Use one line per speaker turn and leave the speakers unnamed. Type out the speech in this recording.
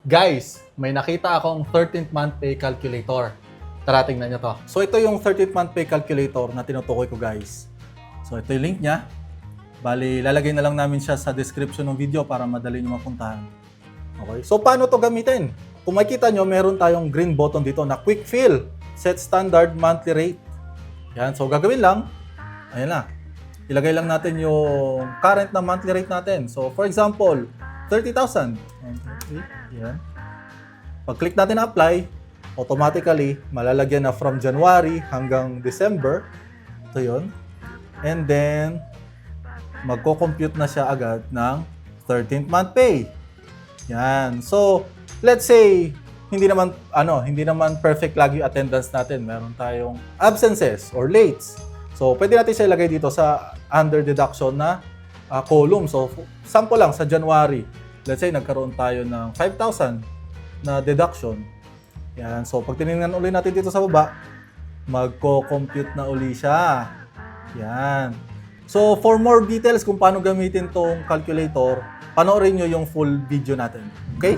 Guys, may nakita akong 13th month pay calculator. Tara, tingnan nyo to. So ito yung 13th month pay calculator na tinutukoy ko, guys. So ito yung link niya. Bali, lalagay na lang namin siya sa description ng video para madali nyo mapuntahan. Okay, so paano to gamitin? Kung makikita nyo, meron tayong green button dito na quick fill. Set standard monthly rate. Yan, so gagawin lang. Ayan na. Ilagay lang natin yung current na monthly rate natin. So for example, 30,000. Yan. Pag-click natin na apply, automatically, malalagyan na from January hanggang December. Ito yun. And then, magko-compute na siya agad ng 13th month pay. Yan. So, let's say, hindi naman perfect lagi yung attendance natin. Meron tayong absences or lates. So, pwede natin siya ilagay dito sa under deduction na column. So, sample lang sa January. Let's say, nagkaroon tayo ng 5,000 na deduction. Yan. So, pag tinignan uli natin dito sa baba, magko-compute na uli siya. Yan. So, for more details kung paano gamitin tong calculator, panoorin nyo yung full video natin. Okay?